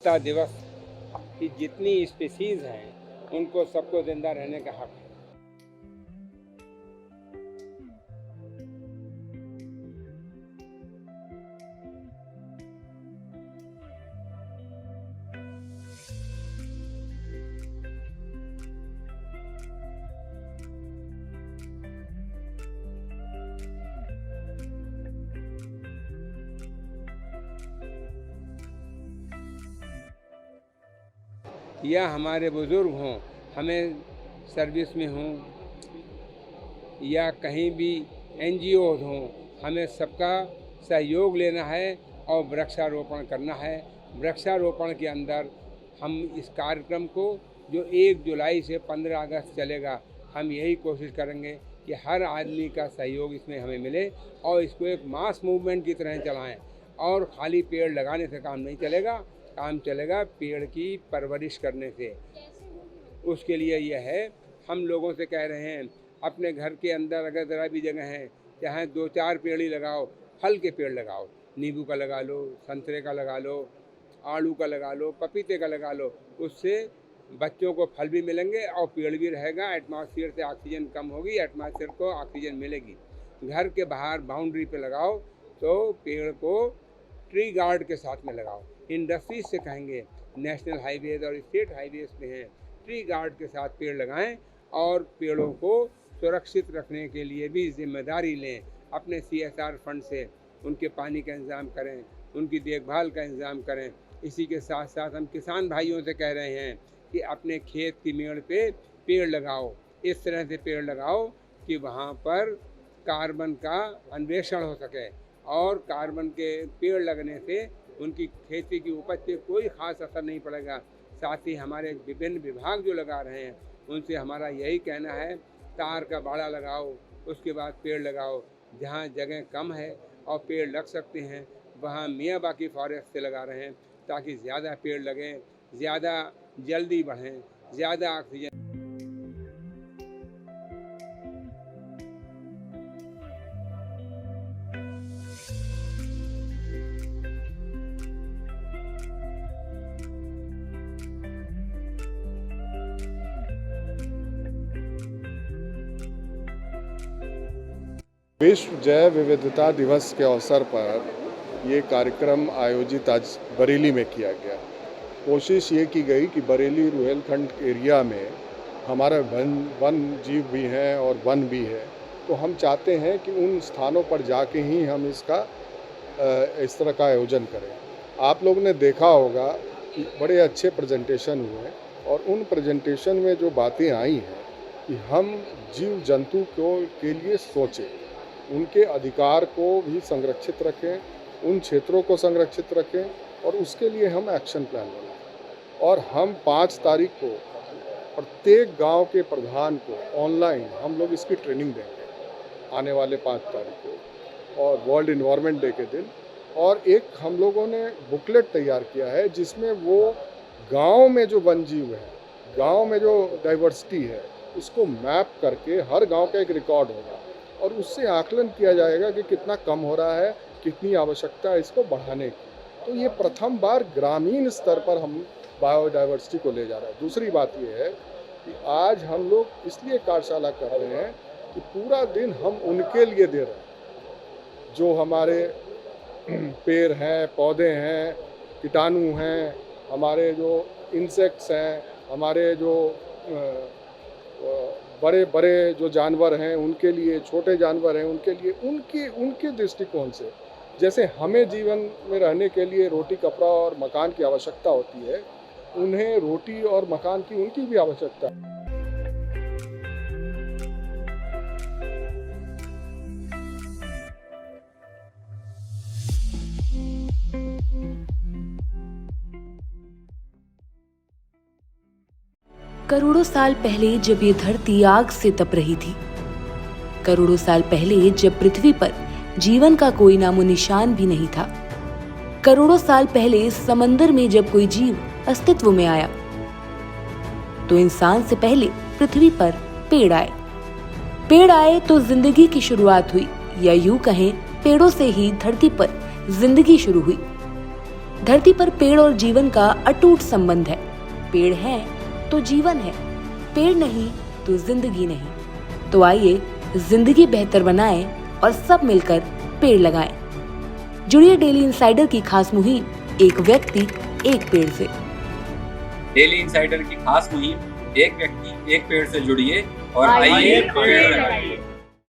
दिवस की जितनी स्पीसीज हैं उनको सबको जिंदा रहने का हक है। या हमारे बुज़ुर्ग हों, हमें सर्विस में हों या कहीं भी NGOs हों, हमें सबका सहयोग लेना है और वृक्षारोपण करना है। वृक्षारोपण के अंदर हम इस कार्यक्रम को जो 1 जुलाई से 15 अगस्त चलेगा, हम यही कोशिश करेंगे कि हर आदमी का सहयोग इसमें हमें मिले और इसको एक मास मूवमेंट की तरह चलाएं। और खाली पेड़ लगाने से काम नहीं चलेगा, काम चलेगा पेड़ की परवरिश करने से। उसके लिए यह है, हम लोगों से कह रहे हैं अपने घर के अंदर अगर ज़रा भी जगह है, चाहे 2-4 पेड़ ही लगाओ, फल के पेड़ लगाओ, नींबू का लगा लो, संतरे का लगा लो, आड़ू का लगा लो, पपीते का लगा लो। उससे बच्चों को फल भी मिलेंगे और पेड़ भी रहेगा। एटमॉस्फेयर से ऑक्सीजन कम होगी, एटमॉस्फेयर को ऑक्सीजन मिलेगी। घर के बाहर बाउंड्री पे लगाओ तो पेड़ को ट्री गार्ड के साथ में लगाओ। इंडस्ट्रीज से कहेंगे, नेशनल हाईवेज और स्टेट हाईवेज पे हैं, ट्री गार्ड के साथ पेड़ लगाएं और पेड़ों को सुरक्षित रखने के लिए भी जिम्मेदारी लें। अपने CSR फंड से उनके पानी का इंतज़ाम करें, उनकी देखभाल का इंतज़ाम करें। इसी के साथ साथ हम किसान भाइयों से कह रहे हैं कि अपने खेत की मेड़ पे पेड़ लगाओ। इस तरह से पेड़ लगाओ कि वहाँ पर कार्बन का अन्वेषण हो सके और कार्बन के पेड़ लगने से उनकी खेती की उपज पे कोई ख़ास असर नहीं पड़ेगा। साथ ही हमारे विभिन्न विभाग जो लगा रहे हैं उनसे हमारा यही कहना है, तार का बाड़ा लगाओ, उसके बाद पेड़ लगाओ। जहाँ जगह कम है और पेड़ लग सकते हैं वहाँ मियाँबाकी फॉरेस्ट से लगा रहे हैं ताकि ज़्यादा पेड़ लगें, ज़्यादा जल्दी बढ़ें, ज़्यादा ऑक्सीजन। विश्व जैव विविधता दिवस के अवसर पर ये कार्यक्रम आयोजित आज बरेली में किया गया। कोशिश ये की गई कि बरेली रुहेलखंड एरिया में हमारा वन जीव भी हैं और वन भी है, तो हम चाहते हैं कि उन स्थानों पर जाके ही हम इसका इस तरह का आयोजन करें। आप लोगों ने देखा होगा कि बड़े अच्छे प्रेजेंटेशन हुए और उन प्रेजेंटेशन में जो बातें आई हैं कि हम जीव जंतु के लिए सोचें, उनके अधिकार को भी संरक्षित रखें, उन क्षेत्रों को संरक्षित रखें और उसके लिए हम एक्शन प्लान बनाएं। और हम 5 तारीख को प्रत्येक गांव के प्रधान को ऑनलाइन हम लोग इसकी ट्रेनिंग देंगे आने वाले 5 तारीख को और वर्ल्ड इन्वायरमेंट डे के दिन। और एक हम लोगों ने बुकलेट तैयार किया है जिसमें वो गांव में जो वन जीव है, गांव में जो डाइवर्सिटी है, उसको मैप करके हर गांव का एक रिकॉर्ड होगा और उससे आकलन किया जाएगा कि कितना कम हो रहा है, कितनी आवश्यकता है इसको बढ़ाने की। तो ये प्रथम बार ग्रामीण स्तर पर हम बायोडाइवर्सिटी को ले जा रहे हैं। दूसरी बात ये है कि आज हम लोग इसलिए कार्यशाला कर रहे हैं कि पूरा दिन हम उनके लिए दे रहे हैं जो हमारे पेड़ हैं, पौधे हैं, कीटाणु हैं, हमारे जो इंसेक्ट्स हैं, हमारे जो बड़े बड़े जो जानवर हैं उनके लिए, छोटे जानवर हैं उनके लिए, उनके दृष्टिकोण से जैसे हमें जीवन में रहने के लिए रोटी, कपड़ा और मकान की आवश्यकता होती है, उन्हें रोटी और मकान की उनकी भी आवश्यकता है। करोड़ों साल पहले जब ये धरती आग से तप रही थी, करोड़ों साल पहले जब पृथ्वी पर जीवन का कोई नामो निशान भी नहीं था, करोड़ों साल पहले समंदर में जब कोई जीव अस्तित्व में आया, तो इंसान से पहले पृथ्वी पर पेड़ आए। पेड़ आए तो जिंदगी की शुरुआत हुई, या यूं कहें पेड़ों से ही धरती पर जिंदगी शुरू हुई। धरती पर पेड़ और जीवन का अटूट संबंध है। पेड़ है तो जीवन है, पेड़ नहीं तो जिंदगी नहीं। तो आइए जिंदगी बेहतर बनाएं और सब मिलकर पेड़ लगाएं। जुड़िए डेली इनसाइडर की खास मुहिम एक व्यक्ति एक पेड़ से। डेली इनसाइडर की खास मुहिम एक व्यक्ति एक पेड़ से जुड़िए और आइए पेड़ लगाइए।